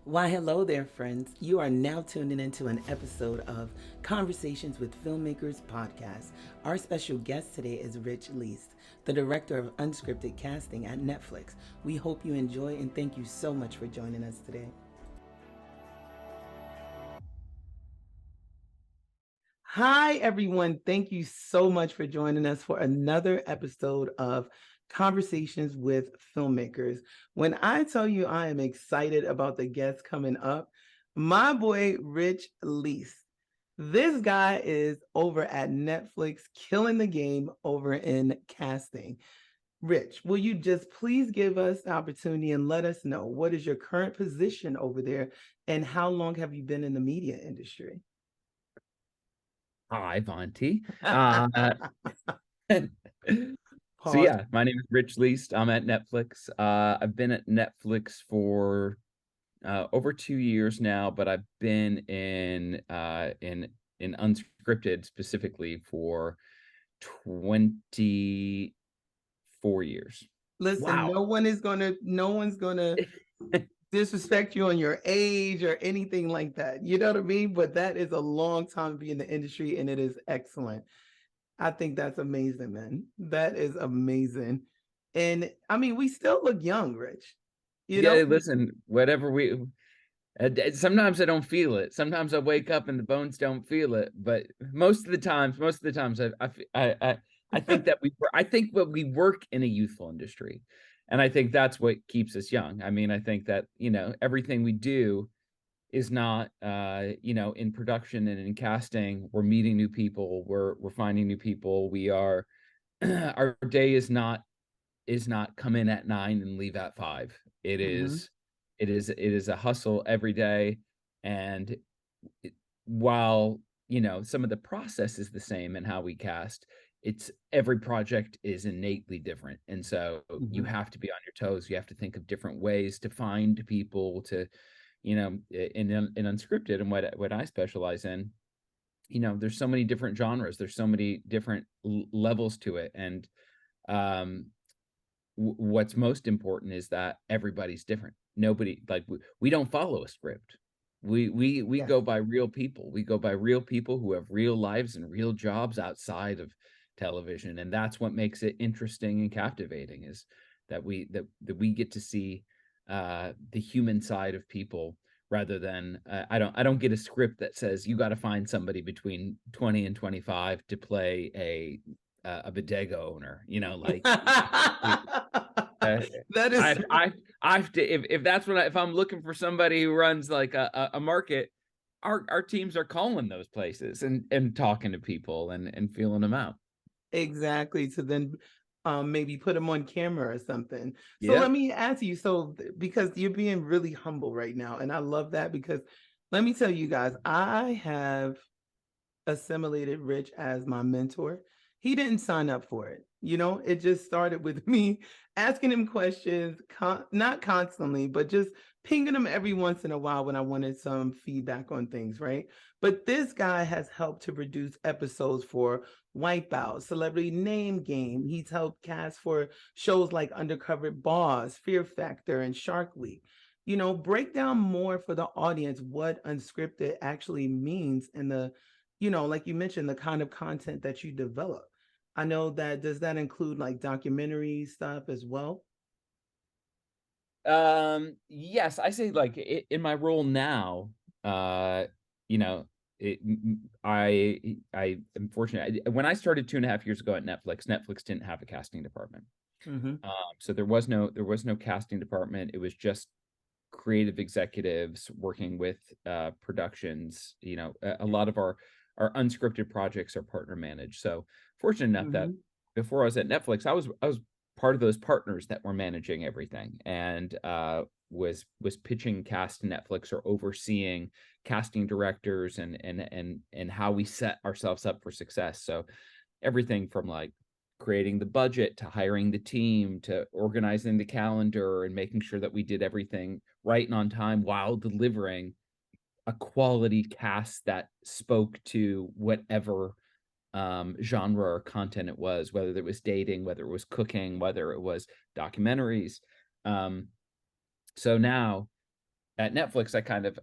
Why, hello there, friends. You are now tuning into an episode of Conversations with Filmmakers podcast. Our special guest today is Rich Leist, the director of unscripted casting at Netflix. We hope you enjoy and thank you so much for joining us today. Hi, everyone. Thank you so much for joining us for another episode of Conversations with Filmmakers. When I tell you I am excited about the guests coming up, my boy Rich Leist. This guy is over at Netflix, killing the game over in casting. Rich, will you just please give us the opportunity and let us know what is your current position over there and how long have you been in the media industry? Hi, Vonti. So Pause. yeah, my name is Rich Leist. I'm at Netflix. I've been at Netflix for over 2 years now, but I've been in unscripted specifically for 24 years. Listen, Wow. no one's gonna disrespect you on your age or anything like that. You know what I mean? But that is a long time to be in the industry and it is excellent. I think that's amazing, man. That is amazing. And I mean, we still look young, Rich. You know? Yeah, listen, whatever we sometimes I don't feel it. Sometimes I wake up and the bones don't feel it. But most of the times, I think that I think that we work in a youthful industry, and I think that's what keeps us young. I mean, I think that everything we do is not in production and in casting. We're meeting new people. We're finding new people. We are our day is not come in at 9 and leave at 5. It Mm-hmm. is it is a hustle every day. And while some of the process is the same in how we cast, it's every project is innately different, and so you Mm-hmm. have to be on your toes. You have to think of different ways to find people to in unscripted, and what I specialize in. There's so many different genres, there's so many different levels to it. And um what's most important is that everybody's different. Nobody, like, we don't follow a script. We Yeah. go by real people. We go by real people who have real lives and real jobs outside of television, and that's what makes it interesting and captivating, is that we get to see the human side of people, rather than I don't get a script that says you got to find somebody between 20 and 25 to play a bodega owner, like. Uh, That is I've to, if that's what if I'm looking for somebody who runs like a market, our teams are calling those places and talking to people and feeling them out. exactly to then maybe put them on camera or something. So let Yep. me ask you, so because you're being really humble right now, and I love that because let me tell you guys, I have assimilated Rich as my mentor. He didn't sign up for it. It just started with me asking him questions, not constantly, but just pinging him every once in a while when I wanted some feedback on things, right? But this guy has helped to produce episodes for Wipeout, Celebrity Name Game. He's helped cast for shows like Undercover Boss, Fear Factor, and Shark Week. Break down more for the audience what unscripted actually means and like you mentioned, the kind of content that you develop. I know that does that include like documentary stuff as well? Yes, I say, like, in my role now, uh, you know, it, I am fortunate. When I started 2.5 years ago at Netflix, Netflix didn't have a casting department. Mm-hmm. So there was no casting department. It was just creative executives working with productions. A lot of our unscripted projects are partner managed. So fortunate enough that Mm-hmm. before I was at Netflix, I was part of those partners that were managing everything, and was pitching cast to Netflix, or overseeing casting directors and how we set ourselves up for success. So everything from, like, creating the budget to hiring the team to organizing the calendar and making sure that we did everything right and on time, while delivering a quality cast that spoke to whatever genre or content it was, whether it was dating, whether it was cooking, whether it was documentaries. Um, so now at Netflix, I kind of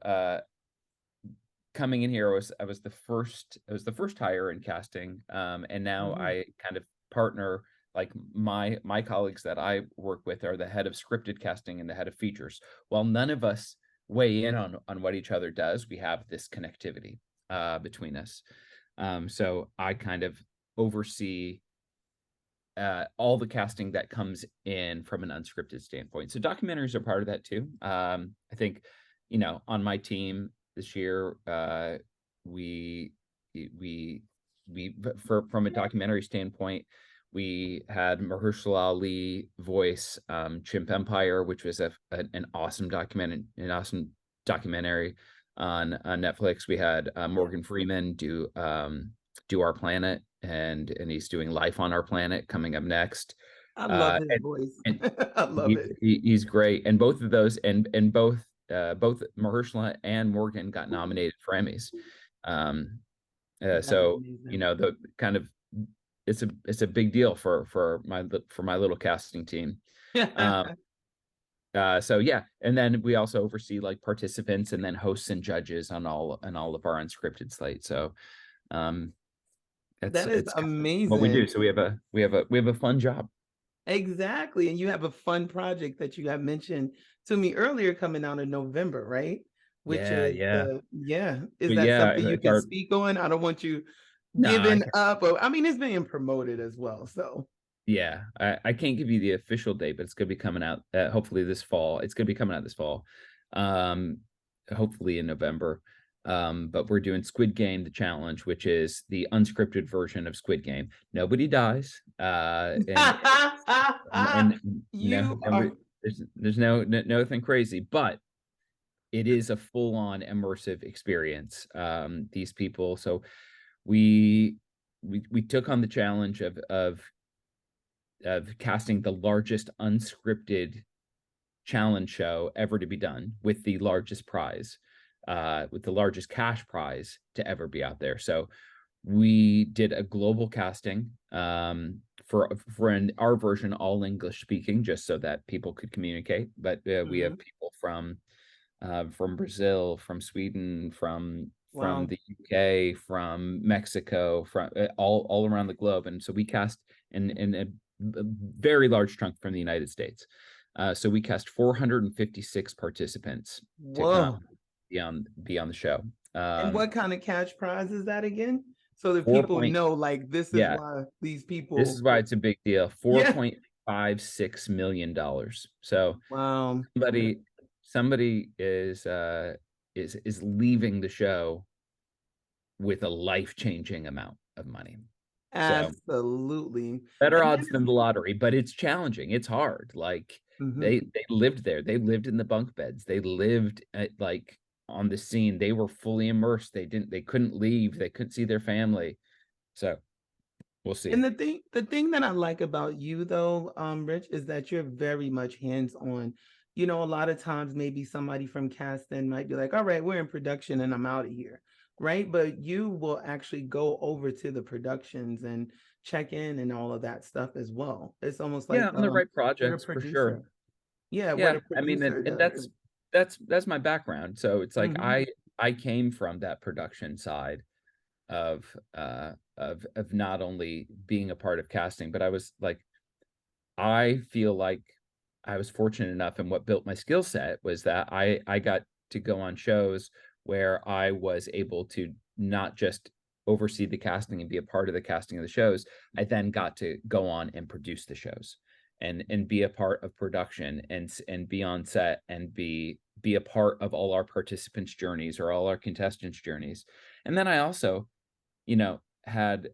coming in here, I was the first hire in casting, and now Mhm. I kind of partner, like my colleagues that I work with are the head of scripted casting and the head of features. While none of us weigh in on what each other does, we have this connectivity between us. So I kind of oversee all the casting that comes in from an unscripted standpoint. So documentaries are part of that too. I think, on my team this year, we we from a documentary standpoint, we had Mahershala Ali voice Chimp Empire, which was an awesome documentary on Netflix. We had Yeah. Morgan Freeman do Our Planet, and he's doing Life on Our Planet coming up next. I love Uh, his and voice. and I love it. he's great. And both of those, and both Mahershala and Morgan got nominated for Emmys. Um, That's so amazing. the kind of it's a big deal for my little casting team. Um, so yeah, and then we also oversee like participants and then hosts and judges on all of our unscripted slate. So um, That is it's kind of what we amazing. do. So we have a fun job. Exactly. And you have a fun project that you have mentioned to me earlier coming out in November, right? Which Yeah, is yeah, the, yeah. Is but that yeah, something you it's can our speak on? I don't want you nah. giving up. I mean, it's being promoted as well. So, Yeah, I can't give you the official date, but it's gonna be coming out hopefully this fall. It's gonna be coming out this fall, um, hopefully in November. But we're doing Squid Game, the challenge, which is the unscripted version of Squid Game. Nobody dies, and no, you are nobody, there's nothing crazy, but it is a full-on immersive experience. These people, so we we took on the challenge of casting the largest unscripted challenge show ever to be done with the largest prize, with the largest cash prize to ever be out there. So we did a global casting our version all English speaking, just so that people could communicate. But we have Mhm. people from Brazil, from Sweden, from Wow. the UK, from Mexico, from all around the globe, and so we cast in a very large chunk from the United States. So we cast 456 participants to come Whoa. be on the show. And what kind of cash prize is that again? So that Four people point know, like, this is yeah, why these this people, is why it's a big deal. yeah. $4.56 million. So Wow. somebody somebody is leaving the show with a life-changing amount of money. So Absolutely. better And that odds is, than the lottery, but it's challenging. It's hard. Like mhm. they lived there. They lived in the bunk beds. They lived like on the scene. They were fully immersed. They couldn't leave. They couldn't see their family. So we'll see. And the thing that I like about you though, Rich, is that you're very much hands-on. A lot of times maybe somebody from casting might be like, all right, we're in production and I'm out of here. Right. But you will actually go over to the productions and check in and all of that stuff as well. It's almost Yeah, like on the right what a projects for sure. producer. Yeah, what Yeah, a I mean, producer and does. that's my background. So it's like Mhm. I came from that production side of not only being a part of casting, but I was like I feel like I was fortunate enough, and what built my skill set was that I got to go on shows where I was able to not just oversee the casting and be a part of the casting of the shows. I then got to go on and produce the shows and be a part of production and be on set and be a part of all our participants' journeys or all our contestants' journeys. And then I also, had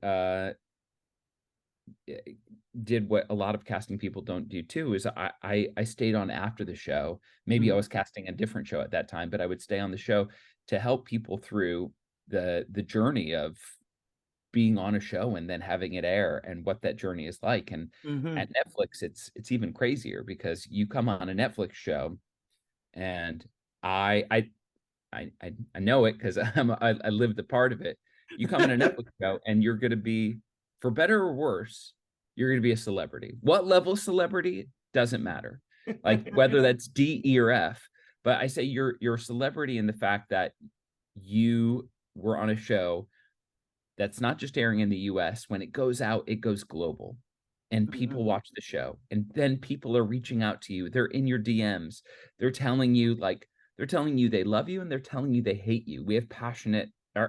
did what a lot of casting people don't do too is I stayed on after the show. Maybe I Mhm. was casting a different show at that time, but I would stay on the show to help people through the journey of being on a show and then having it air and what that journey is like. And Mhm. at Netflix, it's even crazier because you come on a Netflix show and I I I know it because I lived the part of it. You come in a Netflix show and you're going to be, for better or worse, you're going to be a celebrity. What level celebrity doesn't matter. Like whether that's D, E, or F. But I say you're a celebrity in the fact that you were on a show that's not just airing in the US. When it goes out, it goes global. And Mhm. people watch the show. And then people are reaching out to you. They're in your DMs. They're telling you they're telling you they love you and they're telling you they hate you. We have our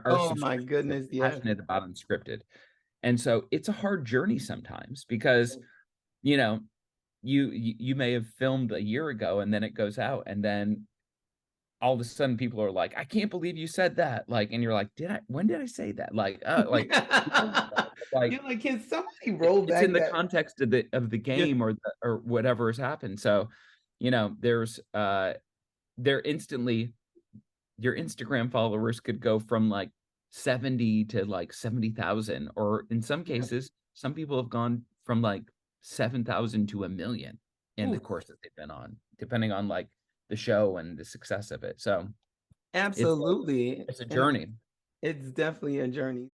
Oh my subscribers are goodness, yes. passionate about unscripted. And so it's a hard journey sometimes because, you know, you may have filmed a year ago and then it goes out and then all of a sudden people are like, I can't believe you said that. Like, and you're like, when did I say that? Like You're like, can somebody roll it's in back the that? context of the Yeah. game or whatever has happened. So, there instantly your Instagram followers could go from like 70 to like 70,000, or in some Yeah. cases, some people have gone from like 7,000 to 1 million in the Oof. course that they've been on, depending on like the show and the success of it. So it's Absolutely. it's a And journey. it's definitely a journey.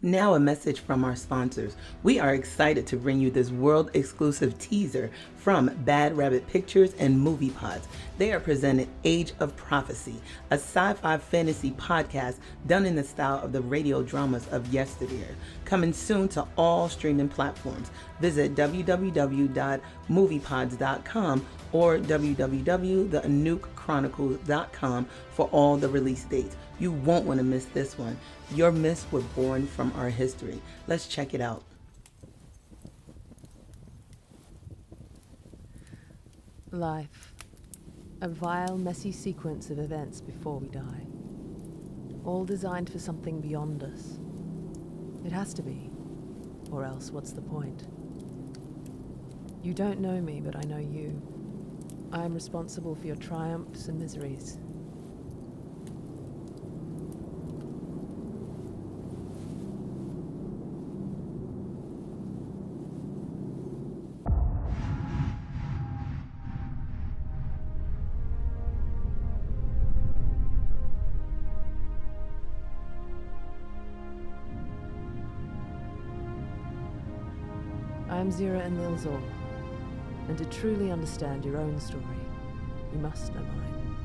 Now, a message from our sponsors. We are excited to bring you this world exclusive teaser from Bad Rabbit Pictures and Movie Pods. They are presented Age of Prophecy, a sci fi fantasy podcast done in the style of the radio dramas of yesteryear. Coming soon to all streaming platforms. Visit www.moviepods.com or www.anoukchronicles.com for all the release dates. You won't want to miss this one. Your myths were born from our history. Let's check it out. Life. A vile, messy sequence of events before we die. All designed for something beyond us. It has to be. Or else, what's the point? You don't know me, but I know you. I am responsible for your triumphs and miseries. I am Zira Enlilzor, and to truly understand your own story, you must know mine.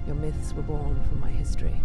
Your myths were born from my history.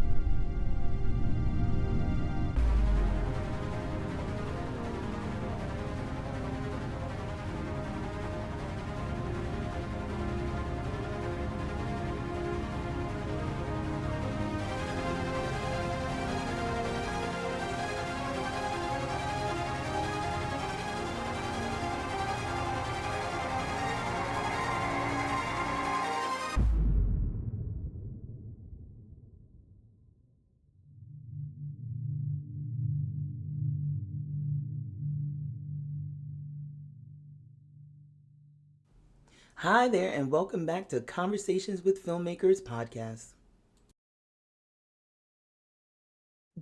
Hi there, and welcome back to Conversations with Filmmakers podcast.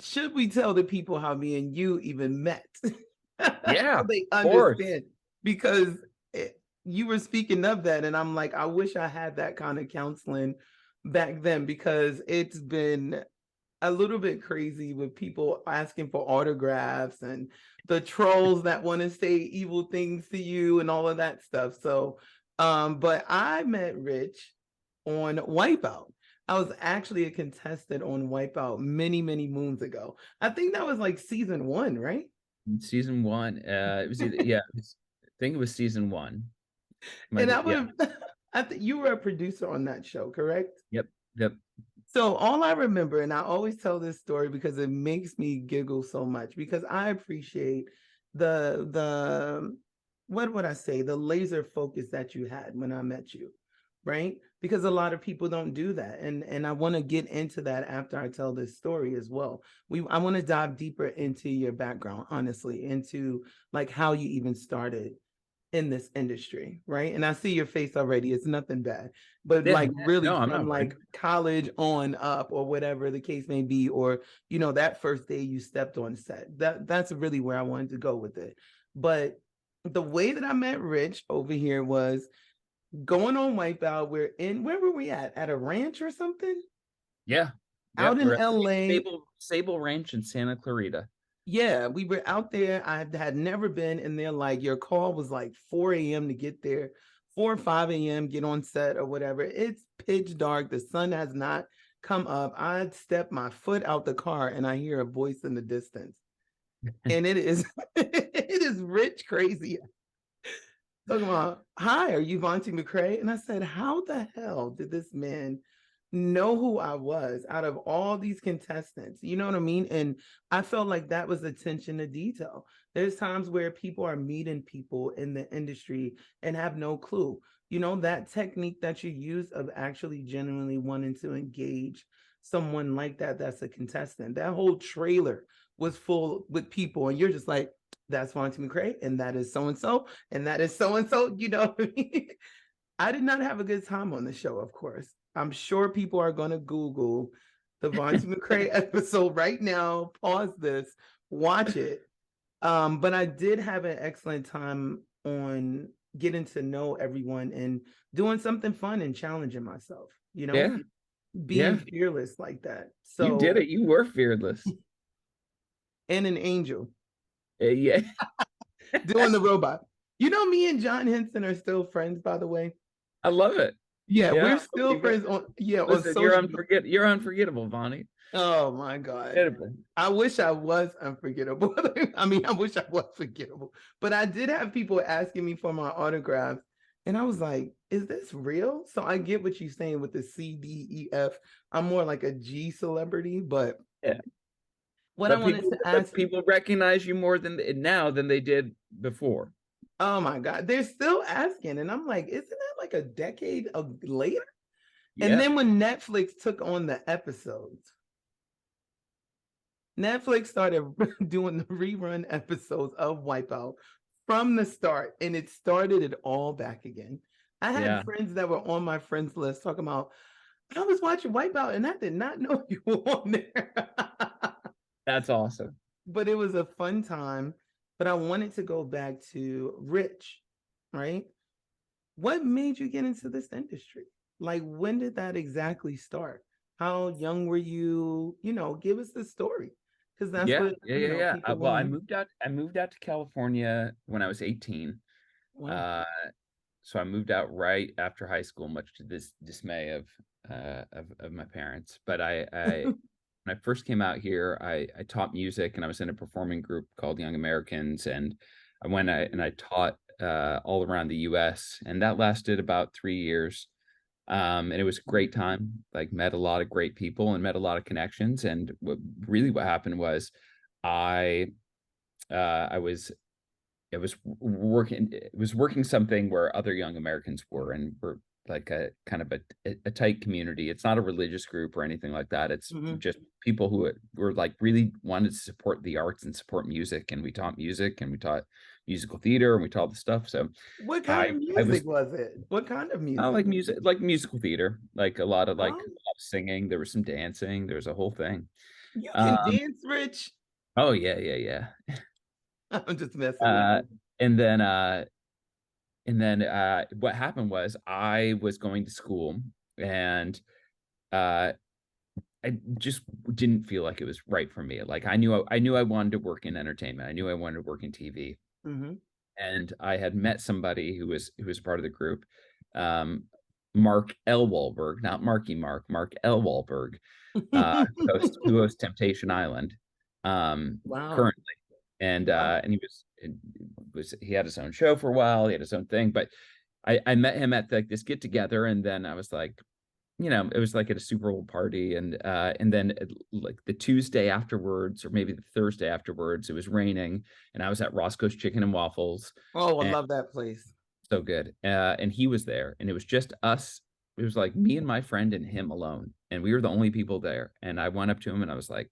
Should we tell the people how me and you even met? Yeah, So they of course. understand. Because you were speaking of that, and I'm like, I wish I had that kind of counseling back then, because it's been a little bit crazy with people asking for autographs and the trolls that want to say evil things to you and all of that stuff. So, but I met Rich on Wipeout. I was actually a contestant on Wipeout many, many moons ago. I think that was like season 1, right? Season one. It was either, yeah, I think it was season one. And Yeah. I think you were a producer on that show, correct? Yep. Yep. So all I remember, and I always tell this story because it makes me giggle so much, because I appreciate the what would I say, the laser focus that you had when I met you, right? Because a lot of people don't do that, and I want to get into that after I tell this story as well. I want to dive deeper into your background, honestly, into like how you even started in this industry, right? And I see your face already. It's nothing bad, but Yeah. like really No, I'm from not worried. like college on up or whatever the case may be, or that first day you stepped on set. That's really where I wanted to go with it. But the way that I met Rich over here was going on Wipeout. Where were we at? At a ranch or something? Yeah. Out Yep. in We're at LA. Sable Ranch in Santa Clarita. Yeah, we were out there. I had never been in there. Like, your call was like 4 a.m. to get there, 4 or 5 a.m., get on set or whatever. It's pitch dark. The sun has not come up. I step my foot out the car and I hear a voice in the distance. And it is it is Rich Crazy talking about, hi, are you Vontae McCrae? And I said, how the hell did this man know who I was out of all these contestants? You know what I mean? And I felt like that was attention to detail. There's times where people are meeting people in the industry and have no clue. You know, that technique that you use of actually genuinely wanting to engage someone like that, that's a contestant. That whole trailer was full with people, and you're just like, that's Vontae McCrae, and that is so and so, and that is so and so. You know what I mean? I did not have a good time on the show, of course. I'm sure people are going to Google the Vontae McCrae episode right now, pause this, watch it. But I did have an excellent time on getting to know everyone and doing something fun and challenging myself, you know, Yeah. being Yeah. fearless like that. You did So, it. You were fearless. and an angel Yeah. doing the robot. You know, me and John Henson are still friends, by the way. I love it. Yeah, Yeah. we're still friends on on Listen, you're social. you're unforgettable, Vonnie. Oh my God. Incredible. I wish I was unforgettable. I mean, I wish I was forgettable. But I did have people asking me for my autographs. And I was like, is this real? So I get what you're saying with the C, D, E, F. I'm more like a G celebrity, but Yeah. what I But wanted people, to ask you, people recognize you more than now than they did before. oh my God, they're still asking. And I'm like, isn't that like a decade later? And Yeah. then when Netflix took on the episodes, Netflix started doing the rerun episodes of Wipeout from the start, and it started it all back again. I had Yeah. friends that were on my friends list talking about, I was watching Wipeout and I did not know you were on there. That's awesome. But it was a fun time. But I wanted to go back to Rich, right? What made you get into this industry? Like, when did that exactly start? How young were you? You know, give us the story, because that's Yeah. what, Yeah. you Yeah. know, Yeah. people Well, want to I hear. moved out. I moved out to California when I was 18. Wow. Uh, so I moved out right after high school, much to this dismay of my parents. But I when I first came out here, I taught music, and I was in a performing group called Young Americans, and I taught all around the U.S., and that lasted about 3 years. And it was a great time. Like, met a lot of great people and met a lot of connections. And what happened was, I I was working something where other young Americans were, and we're like a kind of a tight community. It's not a religious group or anything like that. It's Mhm. just people who were like really wanted to support the arts and support music. And we taught music, and we taught musical theater, and we taught all the stuff. So What kind of I was music was it? What kind of I music? like music, like musical theater, like a lot of Oh, a lot of singing. There was some dancing. There was a whole thing. you can Um, dance, Rich. oh yeah, yeah, yeah. I'm just messing with Uh, you. and then what happened was, I was going to school, and uh I just didn't feel like it was right for me. Like, I knew I wanted to work in entertainment. I knew I wanted to work in TV. Hmm. And I had met somebody who was part of the group, um, Mark L. Wahlberg, not Marky Mark, Mark L. Wahlberg, who hosts Temptation Island, Wow. currently. And Wow. he had his own show for a while. He had his own thing. But I met him at this get together, and then I was like, it was like at a Super Bowl party, and then like the Tuesday afterwards, or maybe the Thursday afterwards, it was raining, and I was at Roscoe's Chicken and Waffles, Oh, I and love that place. so good. And he was there, and it was just us. It was like me and my friend and him alone, and we were the only people there. And I went up to him, and I was like,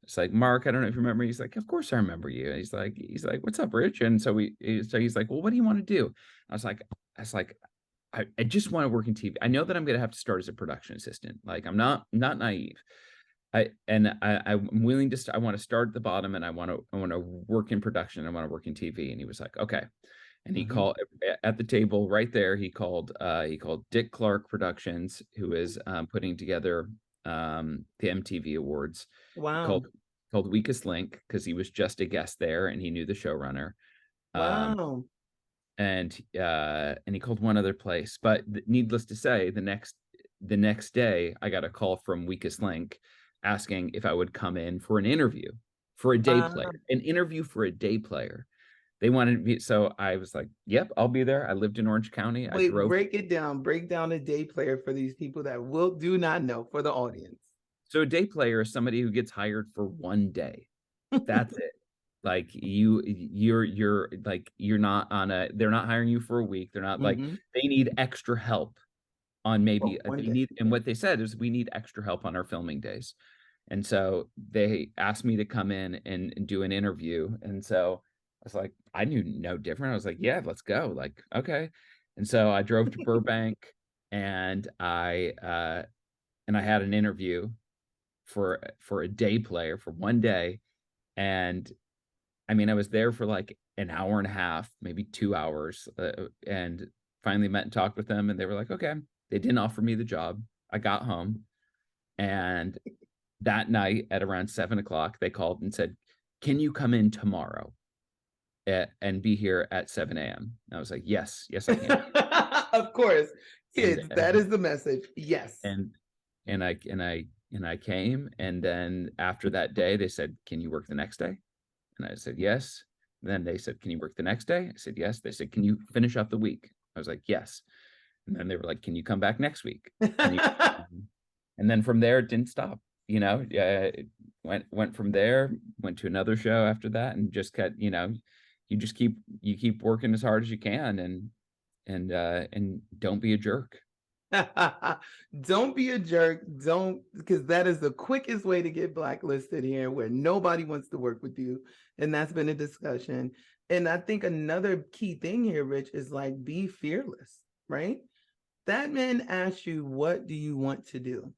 it's like, Mark, I don't know if you remember me. He's like, of course I remember you. And he's like, what's up, Rich? And so he's like, well, what do you want to do? I was like, I just want to work in TV. I know that I'm going to have to start as a production assistant. Like, I'm not naive. I'm willing to. I want to start at the bottom, and I want to work in production. I want to work in TV. And he was like, okay. And he Hmm. called at the table right there. He called Dick Clark Productions, who is putting together the MTV Awards. He Wow. called Weakest Link, because he was just a guest there, and he knew the showrunner. Um, Wow. and he called one other place. But needless to say, the next day, I got a call from Weakest Link asking if I would come in for an interview for a day player, an interview for a day player. They wanted me, so I was like, "Yep, I'll be there." I lived in Orange County. I Wait, drove. break it down. Break down a day player for these people that will do not know, for the audience. So a day player is somebody who gets hired for one day. That's it. Like you're like you're not on a. They're not hiring you for a week. They're not like Mm-hmm. they need extra help on maybe Oh, one they day. need. And what they said is we need extra help on our filming days. And so they asked me to come in and do an interview. And so I was like, I knew no different. I was like, yeah, let's go. Like, okay. And so I drove to Burbank and I had an interview for a day player for one day. And I mean, I was there for like an hour and a half, maybe 2 hours, and finally met and talked with them. And they were like, okay. They didn't offer me the job. I got home, and that night at around 7 o'clock, they called and said, "Can you come in tomorrow and be here at 7 a.m.?" And I was like, "Yes, yes, I can." Of course, And kids, that is the message. Yes. and and I came, and then after that day, they said, "Can you work the next day?" And I said, "Yes." And then they said, "Can you work the next day?" I said, "Yes." They said, "Can you finish up the week?" I was like, "Yes." And then they were like, "Can you come back next week? Can you?" And then from there, it didn't stop. It went from there, went to another show after that, and just kept, you keep working as hard as you can, and don't be a jerk. Don't be a jerk. Don't, because that is the quickest way to get blacklisted here, where nobody wants to work with you. And that's been a discussion. And I think another key thing here, Rich, is like be fearless, right? That man asked you, what do you want to do?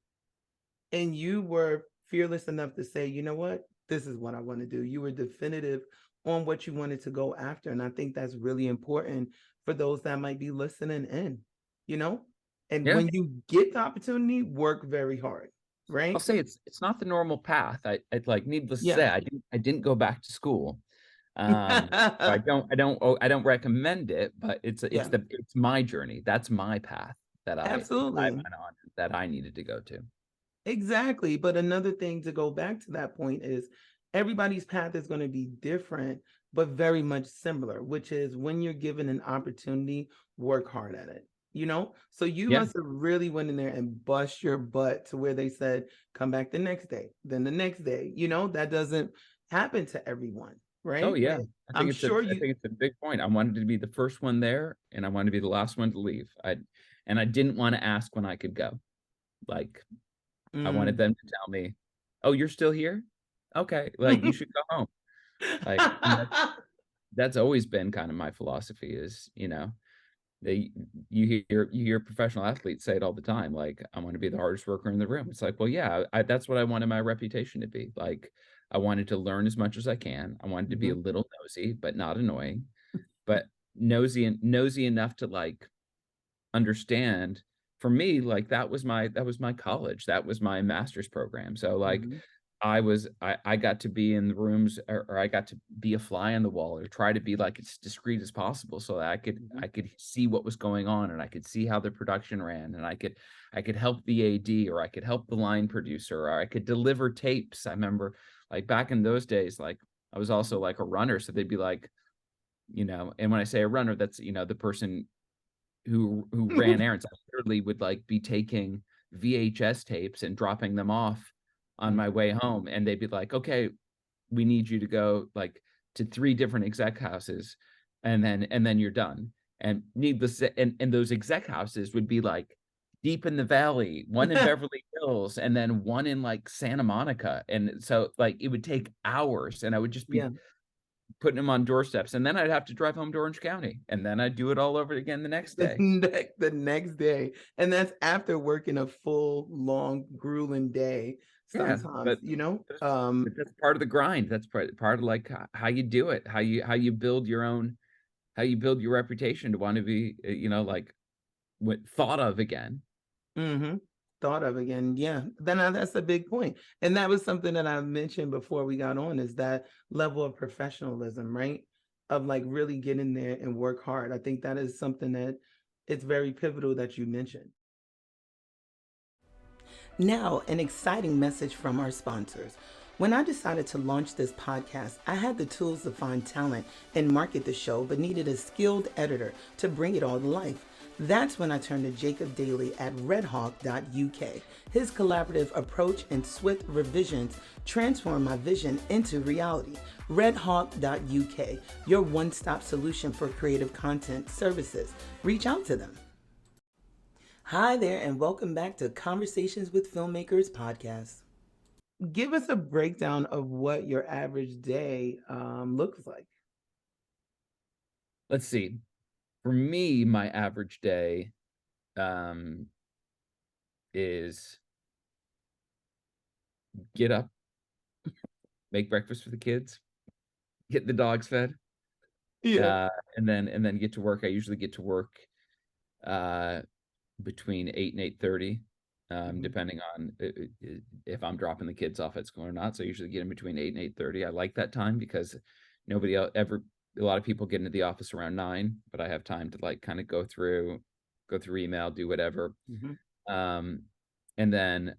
And you were fearless enough to say, you know what? This is what I want to do. You were definitive on what you wanted to go after. And I think that's really important for those that might be listening in, you know? And Yeah, when you get the opportunity, work very hard, I'll right? say it's not the normal path. I like, needless to Yeah. say, I didn't go back to school. I don't recommend it, but Yeah, it's my journey. That's my path that I absolutely. went on, that I needed to go to. Exactly. But another thing to go back to that point is everybody's path is going to be different, but very much similar, which is when you're given an opportunity, work hard at it. So you Yeah. must have really went in there and bust your butt to where they said, come back the next day, then the next day. That doesn't happen to everyone, Oh right? yeah. I'm sure I you. think it's a big point. I wanted to be the first one there, and I wanted to be the last one to leave. I didn't want to ask when I could go. Like, I wanted Mm. them to tell me, "Oh, you're still here? Okay, like you should go home." Like, and that's always been kind of my philosophy is, they you hear professional athletes say it all the time, like, "I want to be the hardest worker in the room." It's like, well, yeah, that's what I wanted my reputation to be. Like, I wanted to learn as much as I can. I wanted to be a Mhm. little nosy, but not annoying, but nosy enough to like understand. For me, like, that was my college. That was my master's program. So like Mhm. I got to be in the rooms, or I got to be a fly on the wall, or try to be like as discreet as possible, so that I could Mhm. I could see what was going on, and I could see how the production ran, and I could help the AD, or I could help the line producer, or I could deliver tapes. I remember, like, back in those days, like, I was also like a runner, so they'd be like, and when I say a runner, that's, the person who ran errands. I literally would like be taking VHS tapes and dropping them off on my way home, and they'd be like, "Okay, we need you to go like to 3 different exec houses, and then you're done." And needless and those exec houses would be like deep in the valley, one in Beverly Hills, and then one in like Santa Monica. And so like it would take hours, and I would just be Yeah. putting them on doorsteps, and then I'd have to drive home to Orange County, and then I'd do it all over again the next day. The next day. And that's after working a full, long, grueling day Yeah, sometimes, but that's part of the grind. That's part of like how you do it, how you build your own, how you build your reputation to want to be, like, thought of again. hmm thought of again. Yeah. That's a big point. And that was something that I mentioned before we got on, is that level of professionalism, right? of like really get in there and work hard. I think that is something that it's very pivotal that you mentioned. Now, an exciting message from our sponsors. When I decided to launch this podcast, I had the tools to find talent and market the show, but needed a skilled editor to bring it all to life. That's when I turned to Jacob Daly at redhawk.uk. His collaborative approach and swift revisions transformed my vision into reality. redhawk.uk, your one-stop solution for creative content services. Reach out to them. Hi there, and welcome back to Conversations with Filmmakers podcast. Give us a breakdown of what your average day looks like. Let's see. For me, my average day is get up, make breakfast for the kids, get the dogs fed, and then get to work. I usually get to work between 8 and 8:30, depending on if I'm dropping the kids off at school or not. So I usually get in between 8 and 8:30. I like that time because nobody else a lot of people get into the office around 9, but I have time to like kind of go through email, do whatever. And then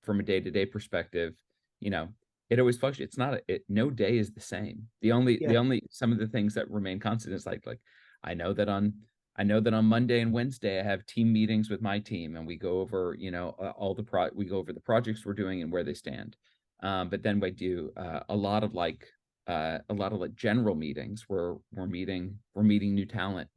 from a day-to-day perspective, it always fluctuates. No day is the same. The only some of the things that remain constant is like I know that on Monday and Wednesday I have team meetings with my team, and we go over we go over the projects we're doing and where they stand. But then we do a lot of general meetings where we're meeting new talent.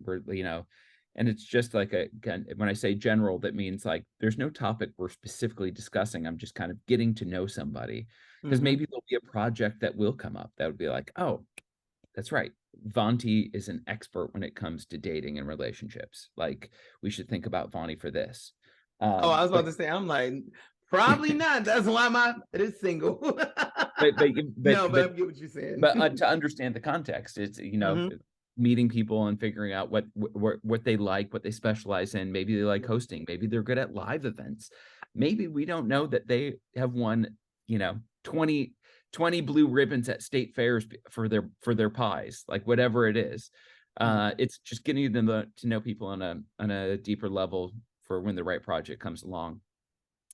And it's just like again, when I say general, that means like there's no topic we're specifically discussing. I'm just kind of getting to know somebody, because maybe there'll be a project that will come up that would be like, oh, that's right, Vonti is an expert when it comes to dating and relationships. Like, we should think about Vonti for this. I was about to say, I'm like, probably not. That's why it is single. but I get what you're saying. But to understand the context, it's meeting people and figuring out what they like, what they specialize in. Maybe they like hosting. Maybe they're good at live events. Maybe we don't know that they have won 20 blue ribbons at state fairs for their pies, like whatever it is. It's just getting them to know people on a deeper level for when the right project comes along.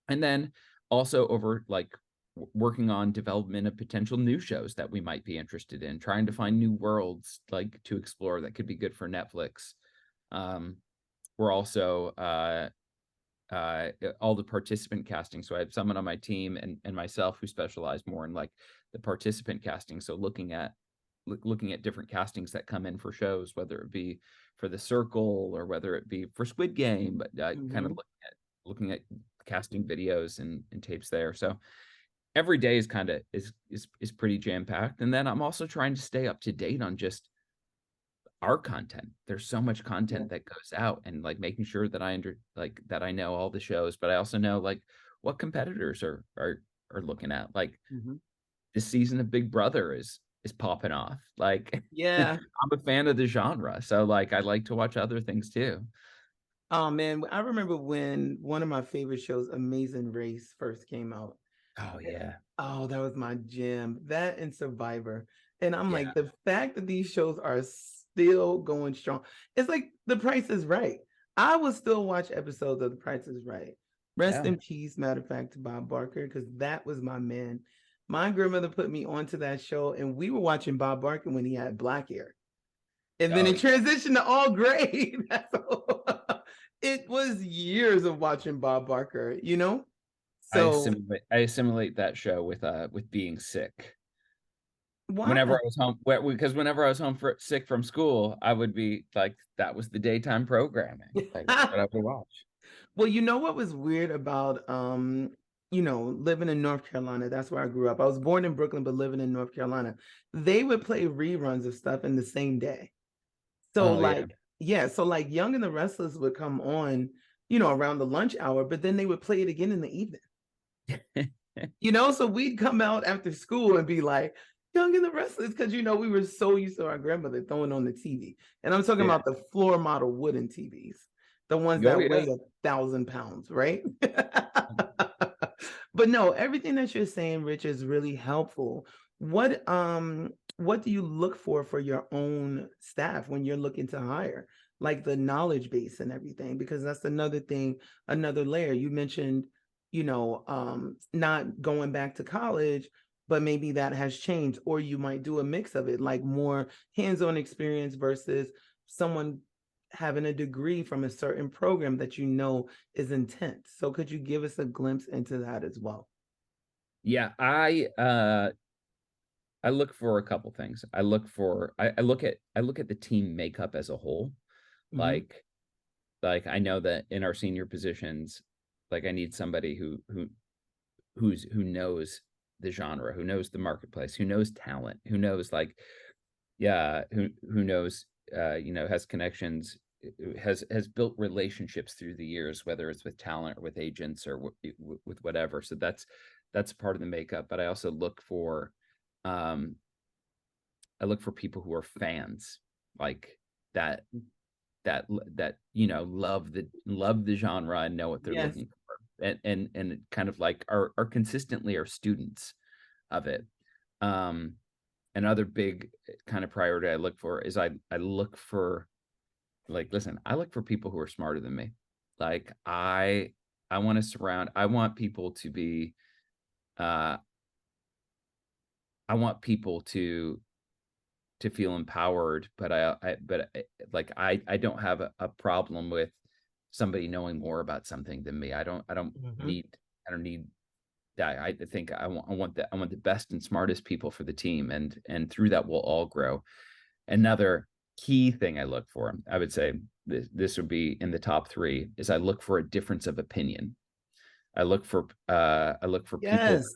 And then also over like working on development of potential new shows that we might be interested in, trying to find new worlds like to explore that could be good for Netflix. We're also all the participant casting. So I have someone on my team and myself who specialize more in like the participant casting. So looking at different castings that come in for shows, whether it be for The Circle or whether it be for Squid Game, but kind of looking at casting videos and tapes there. So every day is kind of is pretty jam-packed. And then I'm also trying to stay up to date on just our content. There's so much content that goes out, and like making sure that I know all the shows, but I also know like what competitors are looking at. Like this season of Big Brother is popping off. Like, I'm a fan of the genre, so like I like to watch other things too. Oh man, I remember when one of my favorite shows, Amazing Race, first came out. Oh yeah. Oh, that was my jam. That and Survivor. And I'm like, the fact that these shows are still going strong. It's like The Price is Right. I will still watch episodes of The Price is Right. Rest in peace, matter of fact, to Bob Barker, because that was my man. My grandmother put me onto that show, and we were watching Bob Barker when he had black hair. And then it transitioned to all gray. It was years of watching Bob Barker, So I assimilate that show with being sick. Why? Whenever I was home, whenever I was home sick from school, I would be like, that was the daytime programming. Like, that's what I would watch. Well, you know what was weird about living in North Carolina? That's where I grew up. I was born in Brooklyn, but living in North Carolina. They would play reruns of stuff in the same day. So so like Young and the Restless would come on, around the lunch hour, but then they would play it again in the evening. So we'd come out after school and be like, Young and the Restless, because we were so used to our grandmother throwing on the TV. And I'm talking about the floor model wooden TVs, the ones that weigh 1,000 pounds, right? But no, everything that you're saying, Rich, is really helpful. What what do you look for your own staff when you're looking to hire? Like the knowledge base and everything, because that's another thing, another layer. You mentioned, not going back to college, but maybe that has changed, or you might do a mix of it, like more hands-on experience versus someone having a degree from a certain program that you know is intense. So could you give us a glimpse into that as well? Yeah, I look for a couple things. I look at the team makeup as a whole. Hmm. Like I know that in our senior positions, like I need somebody who knows the genre, who knows the marketplace, who knows talent, who knows like yeah, who knows has connections, has built relationships through the years, whether it's with talent or with agents or with whatever. So that's part of the makeup. But um I look for people who are fans, like that that love the genre and know what they're Yes, looking for, and kind of like are consistently are students of it. Um, Another big kind of priority I look for is I look for like listen, I look for people who are smarter than me. Like I want people to be uh I want people to feel empowered, but I don't have a problem with somebody knowing more about something than me. hmm, I don't need that. I think I want the best and smartest people for the team, and through that we'll all grow. Another key thing I look for, I would say this would be in the top three, is I look for a difference of opinion. I look for people yes,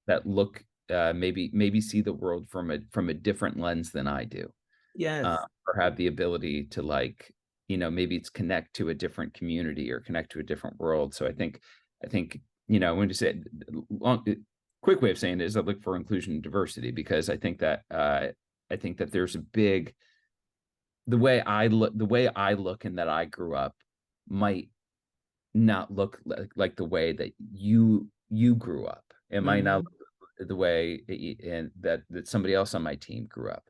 that look maybe see the world from a different lens than I do, yes. or have the ability to like maybe it's connect to a different community or connect to a different world. So I think when you say long, quick way of saying it is I look for inclusion and diversity, because I think that there's a big the way I look and that I grew up might not look like the way that you grew up. It might not Hmm. look the way and that somebody else on my team grew up.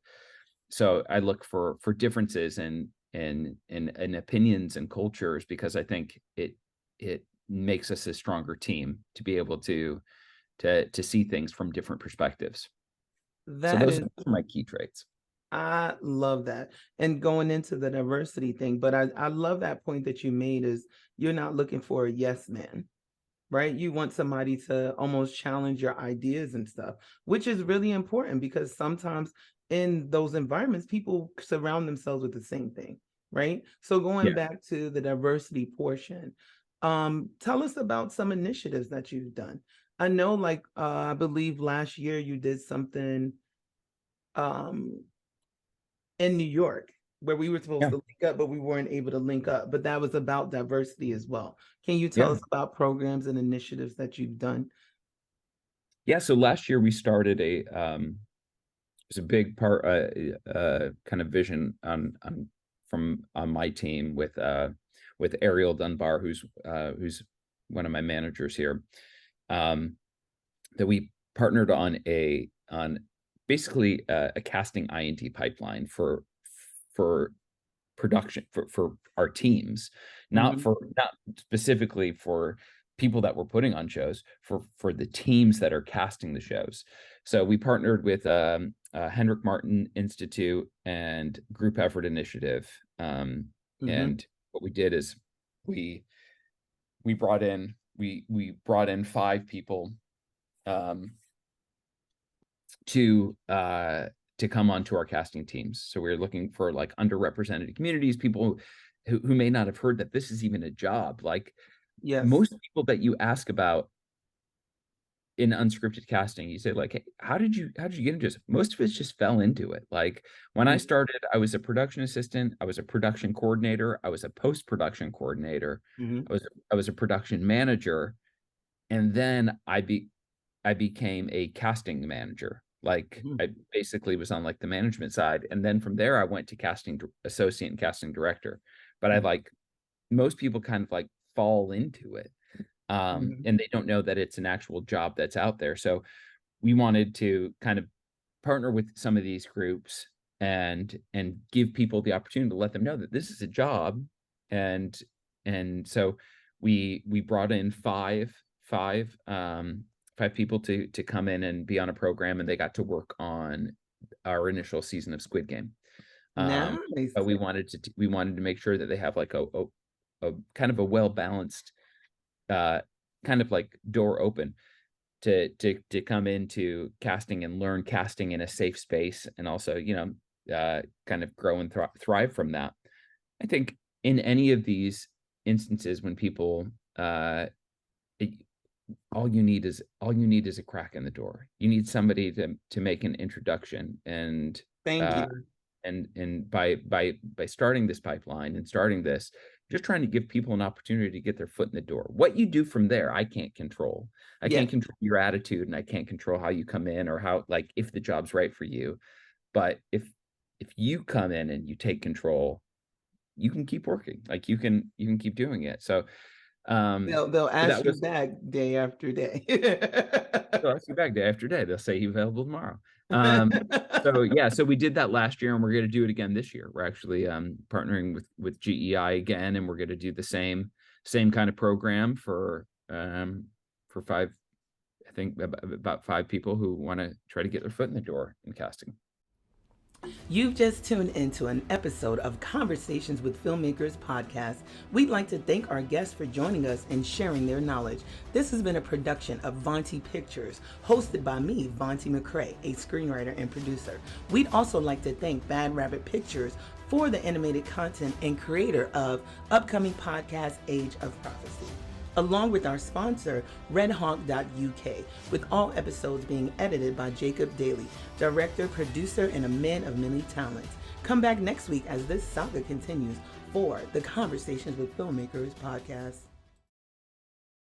So I look for differences in opinions and cultures, because I think it makes us a stronger team to be able to see things from different perspectives. So That is, those are my key traits. I love that. And going into the diversity thing, but I love that point that you made is you're not looking for a yes man, right? You want somebody to almost challenge your ideas and stuff, which is really important because sometimes in those environments, people surround themselves with the same thing, right? So going Yeah. back to the diversity portion, tell us about some initiatives that you've done. I know, like, I believe last year you did something um, in New York where we were supposed Yeah. to link up, but we weren't able to link up. But that was about diversity as well. Can you tell Yeah. us about programs and initiatives that you've done? Yeah. So last year we started it was a big part kind of vision on from on my team with Ariel Dunbar, who's one of my managers here, um, that we partnered on basically a casting INT pipeline for production for our teams, Mhm, not specifically for people that we're putting on shows, for the teams that are casting the shows. So we partnered with Henrik Martin Institute and Group Effort Initiative, mhm, and what we did is we we brought in five people, um, to come onto our casting teams. So we are looking for like underrepresented communities, people who may not have heard that this is even a job. Like yes, most people that you ask about in unscripted casting, you say like, hey, how did you get into this? Most of us just fell into it. Like when I mhm, started, I was a production assistant, I was a production coordinator, I was a post-production coordinator, mhm, I was a production manager, and then I became a casting manager. Like mhm, I basically was on like the management side, and then from there I went to casting associate and casting director. But I mhm, like most people kind of like fall into it, mhm, and they don't know that it's an actual job that's out there. So we wanted to kind of partner with some of these groups and give people the opportunity to let them know that this is a job. And so we brought in five people to come in and be on a program, and they got to work on our initial season of Squid Game. Nice. But we wanted to make sure that they have like a kind of a well-balanced kind of like door open to come into casting and learn casting in a safe space, and also, you know, kind of grow and thrive from that. I think in any of these instances, when people all you need is a crack in the door. You need somebody to make an introduction, and Thank you. And by starting this pipeline and starting this, just trying to give people an opportunity to get their foot in the door. What you do from there, I can't control. I can't control your attitude, and I can't control how you come in or how, like, if the job's right for you. But if you come in and you take control, you can keep working. Like, you can keep doing it. So they'll ask you back day after day. They'll ask you back day after day. They'll say, "You available tomorrow?" So we did that last year, and we're going to do it again this year. We're actually partnering with GEI again, and we're going to do the same kind of program for 5, I think about 5 people who want to try to get their foot in the door in casting. You've just tuned into an episode of Conversations with Filmmakers podcast. We'd like to thank our guests for joining us and sharing their knowledge. This has been a production of Vonti Pictures, hosted by me, Vonti McCrae, a screenwriter and producer. We'd also like to thank Bad Rabbit Pictures for the animated content and creator of upcoming podcast Age of Prophecy, along with our sponsor, redhawk.uk, with all episodes being edited by Jacob Daly, director, producer, and a man of many talents. Come back next week as this saga continues for the Conversations with Filmmakers podcast.